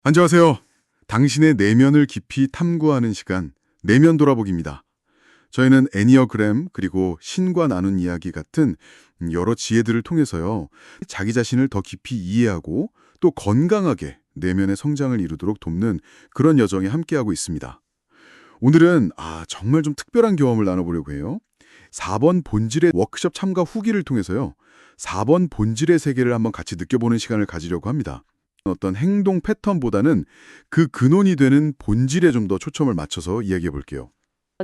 안녕하세요. 당신의 내면을 깊이 탐구하는 시간, 내면 돌아보기입니다. 저희는 애니어그램 그리고 신과 나눈 이야기 같은 여러 지혜들을 통해서요. 자기 자신을 더 깊이 이해하고 또 건강하게 내면의 성장을 이루도록 돕는 그런 여정에 함께하고 있습니다. 오늘은 정말 좀 특별한 경험을 나눠보려고 해요. 4번 본질의 워크숍 참가 후기를 통해서요. 4번 본질의 세계를 한번 같이 느껴보는 시간을 가지려고 합니다. 어떤 행동 패턴보다는 그 근원이 되는 본질에 좀 더 초점을 맞춰서 이야기해 볼게요.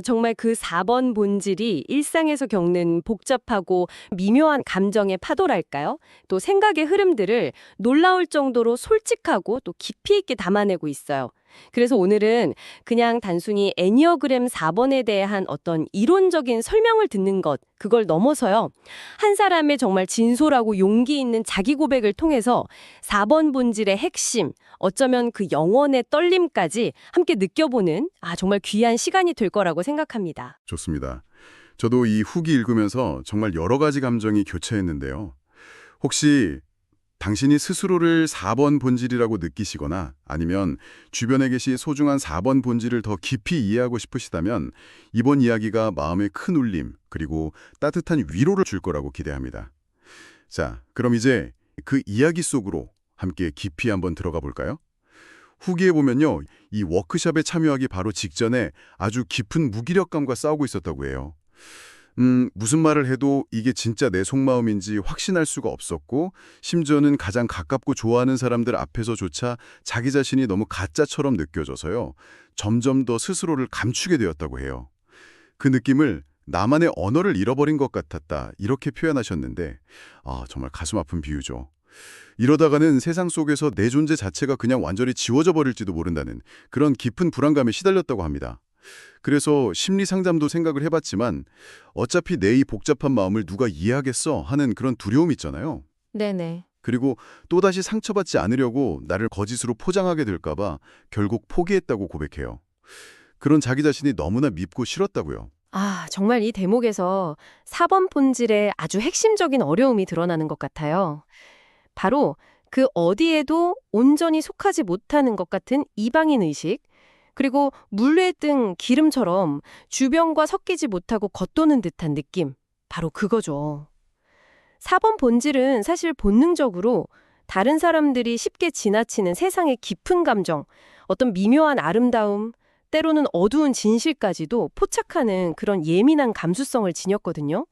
정말 그 4번 본질이 일상에서 겪는 복잡하고 미묘한 감정의 파도랄까요? 또 생각의 흐름들을 놀라울 정도로 솔직하고 또 깊이 있게 담아내고 있어요. 그래서 오늘은 그냥 단순히 애니어그램 4번에 대한 어떤 이론적인 설명을 듣는 것, 그걸 넘어서요. 한 사람의 정말 진솔하고 용기 있는 자기 고백을 통해서 4번 본질의 핵심, 어쩌면 그 영혼의 떨림까지 함께 느껴보는 정말 귀한 시간이 될 거라고 생각합니다. 좋습니다. 저도 이 후기 읽으면서 정말 여러 가지 감정이 교차했는데요. 혹시 당신이 스스로를 4번 본질이라고 느끼시거나 아니면 주변에 계시 소중한 4번 본질을 더 깊이 이해하고 싶으시다면 이번 이야기가 마음에 큰 울림 그리고 따뜻한 위로를 줄 거라고 기대합니다. 자, 그럼 이제 그 이야기 속으로 함께 깊이 한번 들어가 볼까요? 후기에 보면요, 이 워크숍에 참여하기 바로 직전에 아주 깊은 무기력감과 싸우고 있었다고 해요. 무슨 말을 해도 이게 진짜 내 속마음인지 확신할 수가 없었고, 심지어는 가장 가깝고 좋아하는 사람들 앞에서조차 자기 자신이 너무 가짜처럼 느껴져서요, 점점 더 스스로를 감추게 되었다고 해요. 그 느낌을 나만의 언어를 잃어버린 것 같았다, 이렇게 표현하셨는데, 정말 가슴 아픈 비유죠. 이러다가는 세상 속에서 내 존재 자체가 그냥 완전히 지워져 버릴지도 모른다는 그런 깊은 불안감에 시달렸다고 합니다. 그래서 심리 상담도 생각을 해봤지만 어차피 내 이 복잡한 마음을 누가 이해하겠어 하는 그런 두려움이 있잖아요. 네네. 그리고 또다시 상처받지 않으려고 나를 거짓으로 포장하게 될까봐 결국 포기했다고 고백해요. 그런 자기 자신이 너무나 밉고 싫었다고요. 정말 이 대목에서 4번 본질의 아주 핵심적인 어려움이 드러나는 것 같아요. 바로 그 어디에도 온전히 속하지 못하는 것 같은 이방인 의식, 그리고 물에 뜬 기름처럼 주변과 섞이지 못하고 겉도는 듯한 느낌. 바로 그거죠. 4번 본질은 사실 본능적으로 다른 사람들이 쉽게 지나치는 세상의 깊은 감정, 어떤 미묘한 아름다움, 때로는 어두운 진실까지도 포착하는 그런 예민한 감수성을 지녔거든요.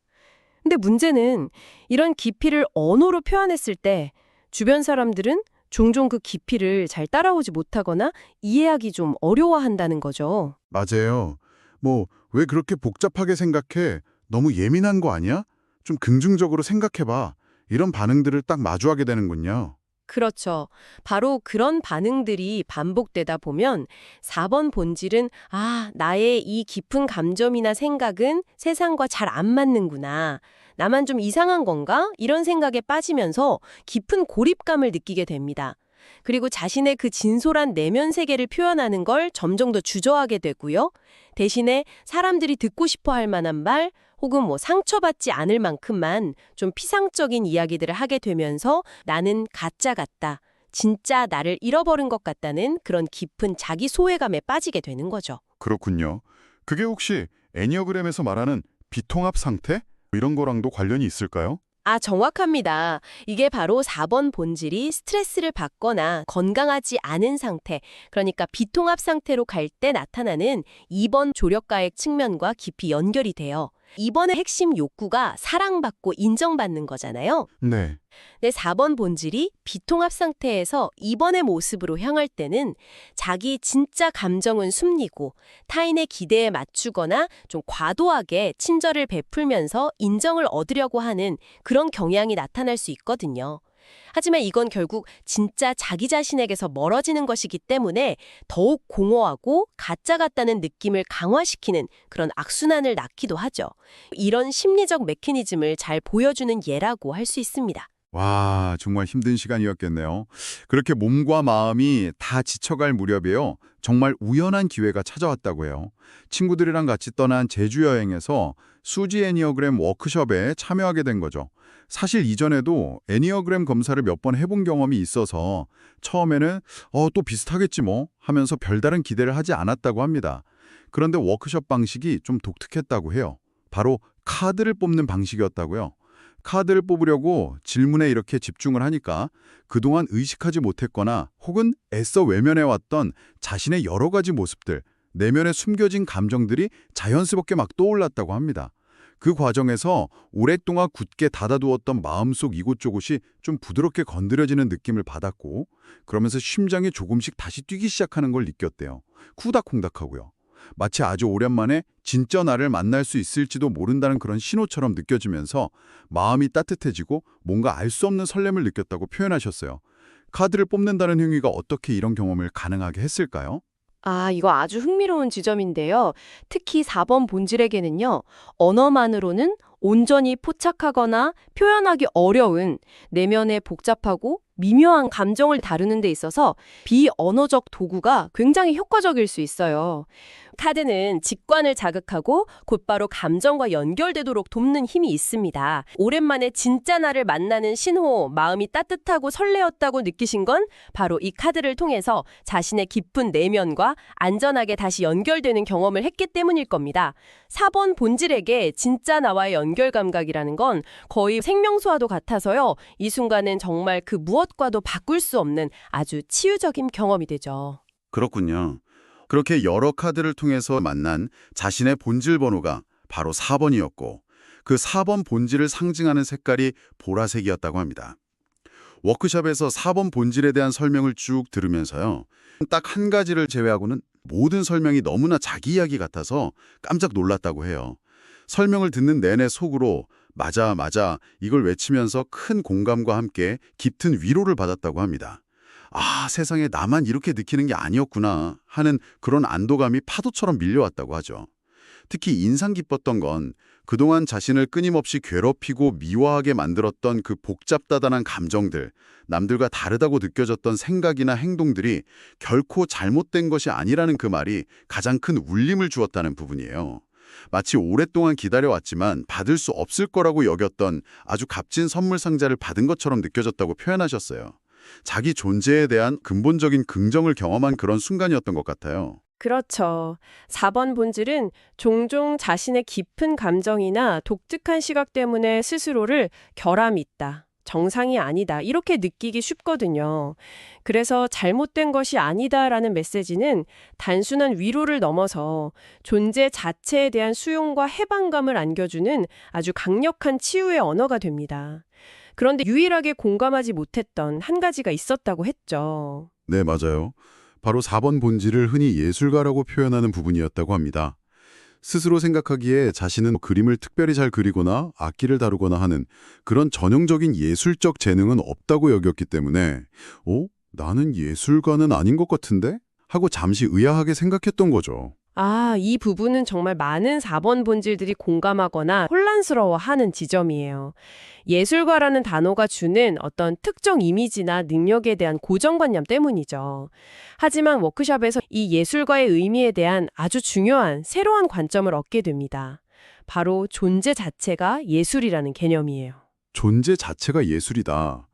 근데 문제는 이런 깊이를 언어로 표현했을 때 주변 사람들은 종종 그 깊이를 잘 따라오지 못하거나 이해하기 좀 어려워한다는 거죠. 맞아요. 왜 그렇게 복잡하게 생각해? 너무 예민한 거 아니야? 좀 긍정적으로 생각해봐. 이런 반응들을 딱 마주하게 되는군요. 그렇죠. 바로 그런 반응들이 반복되다 보면 4번 본질은 나의 이 깊은 감정이나 생각은 세상과 잘 안 맞는구나. 나만 좀 이상한 건가? 이런 생각에 빠지면서 깊은 고립감을 느끼게 됩니다. 그리고 자신의 그 진솔한 내면 세계를 표현하는 걸 점점 더 주저하게 되고요. 대신에 사람들이 듣고 싶어 할 만한 말, 혹은 상처받지 않을 만큼만 좀 피상적인 이야기들을 하게 되면서 나는 가짜 같다, 진짜 나를 잃어버린 것 같다는 그런 깊은 자기 소외감에 빠지게 되는 거죠. 그렇군요. 그게 혹시 애니어그램에서 말하는 비통합 상태? 이런 거랑도 관련이 있을까요? 정확합니다. 이게 바로 4번 본질이 스트레스를 받거나 건강하지 않은 상태, 그러니까 비통합 상태로 갈 때 나타나는 2번 조력가의 측면과 깊이 연결이 돼요. 2번의 핵심 욕구가 사랑받고 인정받는 거잖아요. 네. 근데 4번 본질이 비통합 상태에서 2번의 모습으로 향할 때는 자기 진짜 감정은 숨기고 타인의 기대에 맞추거나 좀 과도하게 친절을 베풀면서 인정을 얻으려고 하는 그런 경향이 나타날 수 있거든요. 하지만 이건 결국 진짜 자기 자신에게서 멀어지는 것이기 때문에 더욱 공허하고 가짜 같다는 느낌을 강화시키는 그런 악순환을 낳기도 하죠. 이런 심리적 메커니즘을 잘 보여주는 예라고 할 수 있습니다. 와, 정말 힘든 시간이었겠네요. 그렇게 몸과 마음이 다 지쳐갈 무렵에요. 정말 우연한 기회가 찾아왔다고 해요. 친구들이랑 같이 떠난 제주 여행에서 수지 애니어그램 워크숍에 참여하게 된 거죠. 사실 이전에도 애니어그램 검사를 몇 번 해본 경험이 있어서 처음에는 또 비슷하겠지 뭐 하면서 별다른 기대를 하지 않았다고 합니다. 그런데 워크숍 방식이 좀 독특했다고 해요. 바로 카드를 뽑는 방식이었다고요. 카드를 뽑으려고 질문에 이렇게 집중을 하니까 그동안 의식하지 못했거나 혹은 애써 외면해왔던 자신의 여러 가지 모습들, 내면에 숨겨진 감정들이 자연스럽게 막 떠올랐다고 합니다. 그 과정에서 오랫동안 굳게 닫아두었던 마음속 이곳저곳이 좀 부드럽게 건드려지는 느낌을 받았고, 그러면서 심장이 조금씩 다시 뛰기 시작하는 걸 느꼈대요. 쿠닥콩닥하고요. 마치 아주 오랜만에 진짜 나를 만날 수 있을지도 모른다는 그런 신호처럼 느껴지면서 마음이 따뜻해지고 뭔가 알 수 없는 설렘을 느꼈다고 표현하셨어요. 카드를 뽑는다는 행위가 어떻게 이런 경험을 가능하게 했을까요? 이거 아주 흥미로운 지점인데요. 특히 4번 본질에게는요, 언어만으로는 온전히 포착하거나 표현하기 어려운 내면의 복잡하고 미묘한 감정을 다루는 데 있어서 비언어적 도구가 굉장히 효과적일 수 있어요. 카드는 직관을 자극하고 곧바로 감정과 연결되도록 돕는 힘이 있습니다. 오랜만에 진짜 나를 만나는 신호, 마음이 따뜻하고 설레었다고 느끼신 건 바로 이 카드를 통해서 자신의 깊은 내면과 안전하게 다시 연결되는 경험을 했기 때문일 겁니다. 4번 본질에게 진짜 나와의 연결 감각이라는 건 거의 생명수와도 같아서요. 이 순간은 정말 그 무엇과도 바꿀 수 없는 아주 치유적인 경험이 되죠. 그렇군요. 그렇게 여러 카드를 통해서 만난 자신의 본질 번호가 바로 4번이었고 그 4번 본질을 상징하는 색깔이 보라색이었다고 합니다. 워크숍에서 4번 본질에 대한 설명을 쭉 들으면서요. 딱 한 가지를 제외하고는 모든 설명이 너무나 자기 이야기 같아서 깜짝 놀랐다고 해요. 설명을 듣는 내내 속으로 맞아, 맞아 이걸 외치면서 큰 공감과 함께 깊은 위로를 받았다고 합니다. 세상에 나만 이렇게 느끼는 게 아니었구나 하는 그런 안도감이 파도처럼 밀려왔다고 하죠. 특히 인상 깊었던 건 그동안 자신을 끊임없이 괴롭히고 미워하게 만들었던 그 복잡다단한 감정들, 남들과 다르다고 느껴졌던 생각이나 행동들이 결코 잘못된 것이 아니라는 그 말이 가장 큰 울림을 주었다는 부분이에요. 마치 오랫동안 기다려왔지만 받을 수 없을 거라고 여겼던 아주 값진 선물 상자를 받은 것처럼 느껴졌다고 표현하셨어요. 자기 존재에 대한 근본적인 긍정을 경험한 그런 순간이었던 것 같아요. 그렇죠. 4번 본질은 종종 자신의 깊은 감정이나 독특한 시각 때문에 스스로를 결함이 있다, 정상이 아니다 이렇게 느끼기 쉽거든요. 그래서 잘못된 것이 아니다라는 메시지는 단순한 위로를 넘어서 존재 자체에 대한 수용과 해방감을 안겨주는 아주 강력한 치유의 언어가 됩니다. 그런데 유일하게 공감하지 못했던 한 가지가 있었다고 했죠. 네, 맞아요. 바로 4번 본질을 흔히 예술가라고 표현하는 부분이었다고 합니다. 스스로 생각하기에 자신은 그림을 특별히 잘 그리거나 악기를 다루거나 하는 그런 전형적인 예술적 재능은 없다고 여겼기 때문에 나는 예술가는 아닌 것 같은데? 하고 잠시 의아하게 생각했던 거죠. 이 부분은 정말 많은 4번 본질들이 공감하거나 혼란스러워하는 지점이에요. 예술가라는 단어가 주는 어떤 특정 이미지나 능력에 대한 고정관념 때문이죠. 하지만 워크숍에서 이 예술가의 의미에 대한 아주 중요한 새로운 관점을 얻게 됩니다. 바로 존재 자체가 예술이라는 개념이에요. 존재 자체가 예술이다.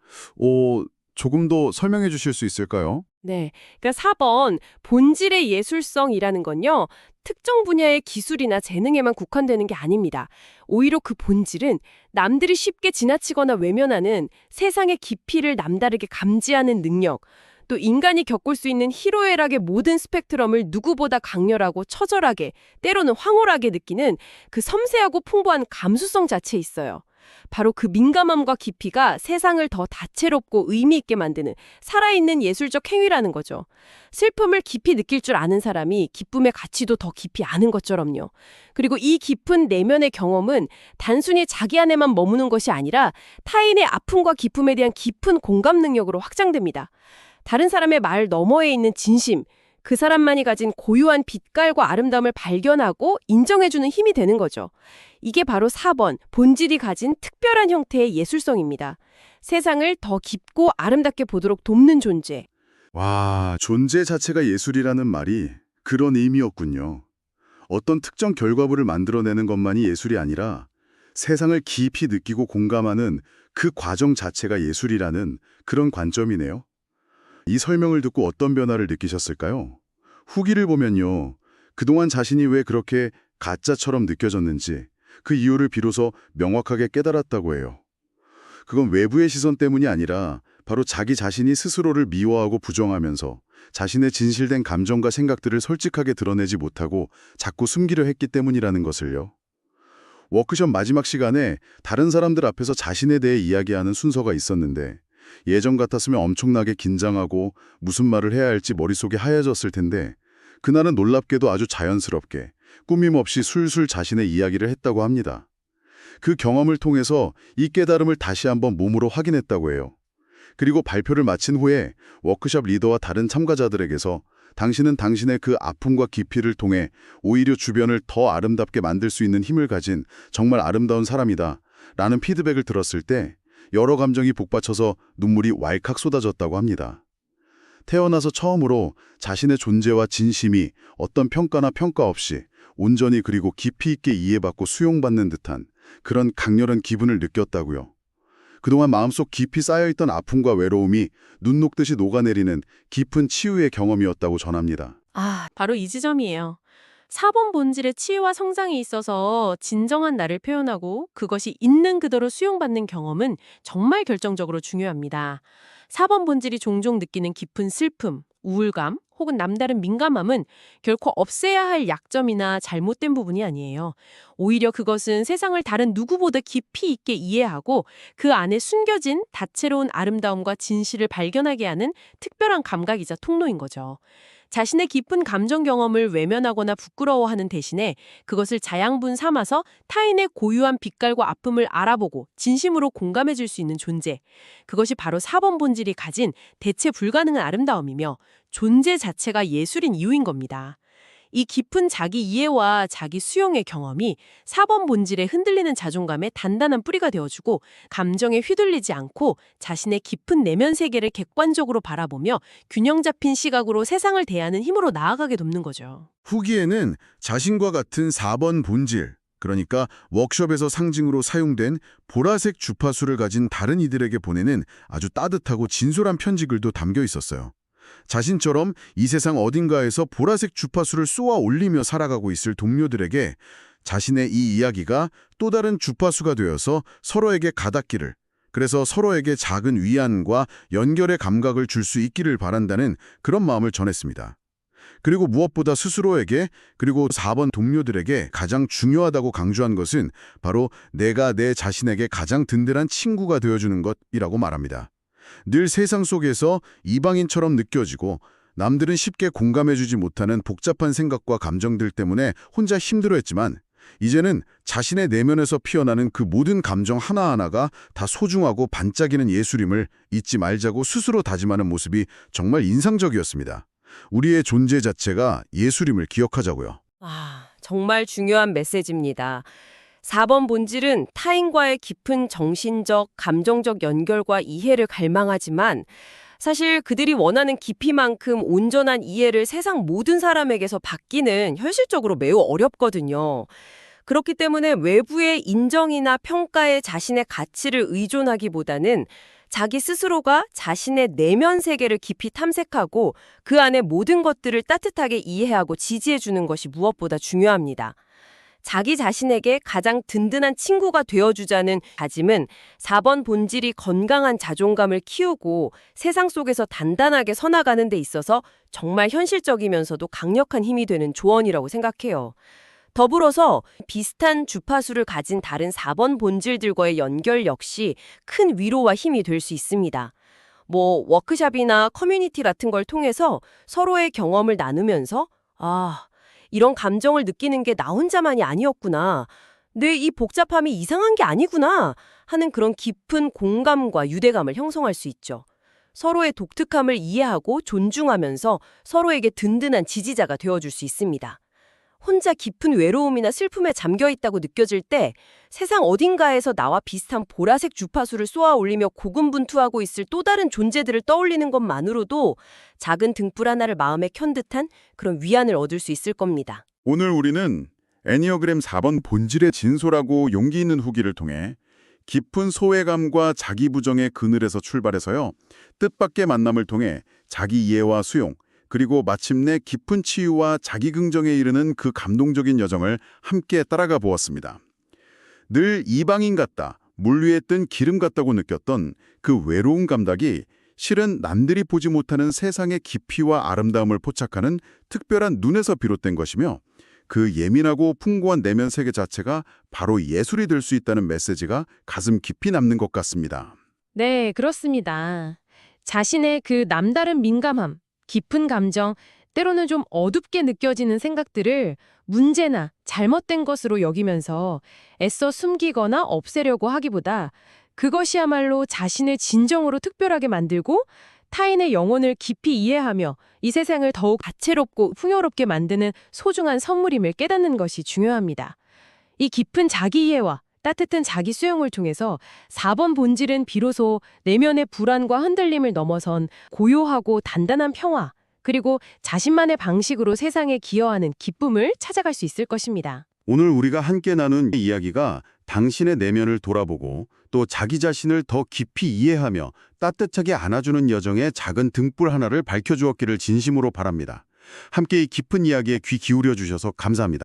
조금 더 설명해 주실 수 있을까요? 네. 그러니까 4번 본질의 예술성이라는 건요, 특정 분야의 기술이나 재능에만 국한되는 게 아닙니다. 오히려 그 본질은 남들이 쉽게 지나치거나 외면하는 세상의 깊이를 남다르게 감지하는 능력, 또 인간이 겪을 수 있는 희로애락의 모든 스펙트럼을 누구보다 강렬하고 처절하게, 때로는 황홀하게 느끼는 그 섬세하고 풍부한 감수성 자체에 있어요. 바로 그 민감함과 깊이가 세상을 더 다채롭고 의미 있게 만드는 살아있는 예술적 행위라는 거죠. 슬픔을 깊이 느낄 줄 아는 사람이 기쁨의 가치도 더 깊이 아는 것처럼요. 그리고 이 깊은 내면의 경험은 단순히 자기 안에만 머무는 것이 아니라 타인의 아픔과 기쁨에 대한 깊은 공감 능력으로 확장됩니다. 다른 사람의 말 너머에 있는 진심, 그 사람만이 가진 고유한 빛깔과 아름다움을 발견하고 인정해주는 힘이 되는 거죠. 이게 바로 4번, 본질이 가진 특별한 형태의 예술성입니다. 세상을 더 깊고 아름답게 보도록 돕는 존재. 와, 존재 자체가 예술이라는 말이 그런 의미였군요. 어떤 특정 결과물을 만들어내는 것만이 예술이 아니라 세상을 깊이 느끼고 공감하는 그 과정 자체가 예술이라는 그런 관점이네요. 이 설명을 듣고 어떤 변화를 느끼셨을까요? 후기를 보면요. 그동안 자신이 왜 그렇게 가짜처럼 느껴졌는지 그 이유를 비로소 명확하게 깨달았다고 해요. 그건 외부의 시선 때문이 아니라 바로 자기 자신이 스스로를 미워하고 부정하면서 자신의 진실된 감정과 생각들을 솔직하게 드러내지 못하고 자꾸 숨기려 했기 때문이라는 것을요. 워크숍 마지막 시간에 다른 사람들 앞에서 자신에 대해 이야기하는 순서가 있었는데 예전 같았으면 엄청나게 긴장하고 무슨 말을 해야 할지 머릿속이 하얘졌을 텐데 그날은 놀랍게도 아주 자연스럽게 꾸밈 없이 술술 자신의 이야기를 했다고 합니다. 그 경험을 통해서 이 깨달음을 다시 한번 몸으로 확인했다고 해요. 그리고 발표를 마친 후에 워크숍 리더와 다른 참가자들에게서 당신은 당신의 그 아픔과 깊이를 통해 오히려 주변을 더 아름답게 만들 수 있는 힘을 가진 정말 아름다운 사람이다 라는 피드백을 들었을 때 여러 감정이 복받쳐서 눈물이 왈칵 쏟아졌다고 합니다. 태어나서 처음으로 자신의 존재와 진심이 어떤 평가나 평가 없이 온전히 그리고 깊이 있게 이해받고 수용받는 듯한 그런 강렬한 기분을 느꼈다고요. 그동안 마음속 깊이 쌓여있던 아픔과 외로움이 눈 녹듯이 녹아내리는 깊은 치유의 경험이었다고 전합니다. 바로 이 지점이에요. 4번 본질의 치유와 성장이 있어서 진정한 나를 표현하고 그것이 있는 그대로 수용받는 경험은 정말 결정적으로 중요합니다. 4번 본질이 종종 느끼는 깊은 슬픔, 우울감, 혹은 남다른 민감함은 결코 없애야 할 약점이나 잘못된 부분이 아니에요. 오히려 그것은 세상을 다른 누구보다 깊이 있게 이해하고 그 안에 숨겨진 다채로운 아름다움과 진실을 발견하게 하는 특별한 감각이자 통로인 거죠. 자신의 깊은 감정 경험을 외면하거나 부끄러워하는 대신에 그것을 자양분 삼아서 타인의 고유한 빛깔과 아픔을 알아보고 진심으로 공감해 줄 수 있는 존재. 그것이 바로 4번 본질이 가진 대체 불가능한 아름다움이며 존재 자체가 예술인 이유인 겁니다. 이 깊은 자기 이해와 자기 수용의 경험이 4번 본질에 흔들리는 자존감에 단단한 뿌리가 되어주고 감정에 휘둘리지 않고 자신의 깊은 내면 세계를 객관적으로 바라보며 균형 잡힌 시각으로 세상을 대하는 힘으로 나아가게 돕는 거죠. 후기에는 자신과 같은 4번 본질, 그러니까 워크숍에서 상징으로 사용된 보라색 주파수를 가진 다른 이들에게 보내는 아주 따뜻하고 진솔한 편지글도 담겨 있었어요. 자신처럼 이 세상 어딘가에서 보라색 주파수를 쏘아 올리며 살아가고 있을 동료들에게 자신의 이 이야기가 또 다른 주파수가 되어서 서로에게 가닿기를, 그래서 서로에게 작은 위안과 연결의 감각을 줄 수 있기를 바란다는 그런 마음을 전했습니다. 그리고 무엇보다 스스로에게 그리고 4번 동료들에게 가장 중요하다고 강조한 것은 바로 내가 내 자신에게 가장 든든한 친구가 되어주는 것이라고 말합니다. 늘 세상 속에서 이방인처럼 느껴지고 남들은 쉽게 공감해주지 못하는 복잡한 생각과 감정들 때문에 혼자 힘들어했지만 이제는 자신의 내면에서 피어나는 그 모든 감정 하나하나가 다 소중하고 반짝이는 예술임을 잊지 말자고 스스로 다짐하는 모습이 정말 인상적이었습니다. 우리의 존재 자체가 예술임을 기억하자고요. 정말 중요한 메시지입니다. 4번 본질은 타인과의 깊은 정신적, 감정적 연결과 이해를 갈망하지만 사실 그들이 원하는 깊이만큼 온전한 이해를 세상 모든 사람에게서 받기는 현실적으로 매우 어렵거든요. 그렇기 때문에 외부의 인정이나 평가에 자신의 가치를 의존하기보다는 자기 스스로가 자신의 내면 세계를 깊이 탐색하고 그 안의 모든 것들을 따뜻하게 이해하고 지지해주는 것이 무엇보다 중요합니다. 자기 자신에게 가장 든든한 친구가 되어주자는 다짐은 4번 본질이 건강한 자존감을 키우고 세상 속에서 단단하게 서나가는 데 있어서 정말 현실적이면서도 강력한 힘이 되는 조언이라고 생각해요. 더불어서 비슷한 주파수를 가진 다른 4번 본질들과의 연결 역시 큰 위로와 힘이 될 수 있습니다. 워크숍이나 커뮤니티 같은 걸 통해서 서로의 경험을 나누면서 이런 감정을 느끼는 게 나 혼자만이 아니었구나. 내 이 복잡함이 이상한 게 아니구나 하는 그런 깊은 공감과 유대감을 형성할 수 있죠. 서로의 독특함을 이해하고 존중하면서 서로에게 든든한 지지자가 되어줄 수 있습니다. 혼자 깊은 외로움이나 슬픔에 잠겨 있다고 느껴질 때 세상 어딘가에서 나와 비슷한 보라색 주파수를 쏘아 올리며 고군분투하고 있을 또 다른 존재들을 떠올리는 것만으로도 작은 등불 하나를 마음에 켠 듯한 그런 위안을 얻을 수 있을 겁니다. 오늘 우리는 애니어그램 4번 본질의 진솔하고 용기 있는 후기를 통해 깊은 소외감과 자기 부정의 그늘에서 출발해서요. 뜻밖의 만남을 통해 자기 이해와 수용, 그리고 마침내 깊은 치유와 자기 긍정에 이르는 그 감동적인 여정을 함께 따라가 보았습니다. 늘 이방인 같다, 물 위에 뜬 기름 같다고 느꼈던 그 외로운 감각이 실은 남들이 보지 못하는 세상의 깊이와 아름다움을 포착하는 특별한 눈에서 비롯된 것이며 그 예민하고 풍부한 내면 세계 자체가 바로 예술이 될 수 있다는 메시지가 가슴 깊이 남는 것 같습니다. 네, 그렇습니다. 자신의 그 남다른 민감함, 깊은 감정, 때로는 좀 어둡게 느껴지는 생각들을 문제나 잘못된 것으로 여기면서 애써 숨기거나 없애려고 하기보다 그것이야말로 자신을 진정으로 특별하게 만들고 타인의 영혼을 깊이 이해하며 이 세상을 더욱 다채롭고 풍요롭게 만드는 소중한 선물임을 깨닫는 것이 중요합니다. 이 깊은 자기 이해와 따뜻한 자기 수용을 통해서 4번 본질은 비로소 내면의 불안과 흔들림을 넘어선 고요하고 단단한 평화, 그리고 자신만의 방식으로 세상에 기여하는 기쁨을 찾아갈 수 있을 것입니다. 오늘 우리가 함께 나눈 이야기가 당신의 내면을 돌아보고 또 자기 자신을 더 깊이 이해하며 따뜻하게 안아주는 여정의 작은 등불 하나를 밝혀주었기를 진심으로 바랍니다. 함께 이 깊은 이야기에 귀 기울여 주셔서 감사합니다.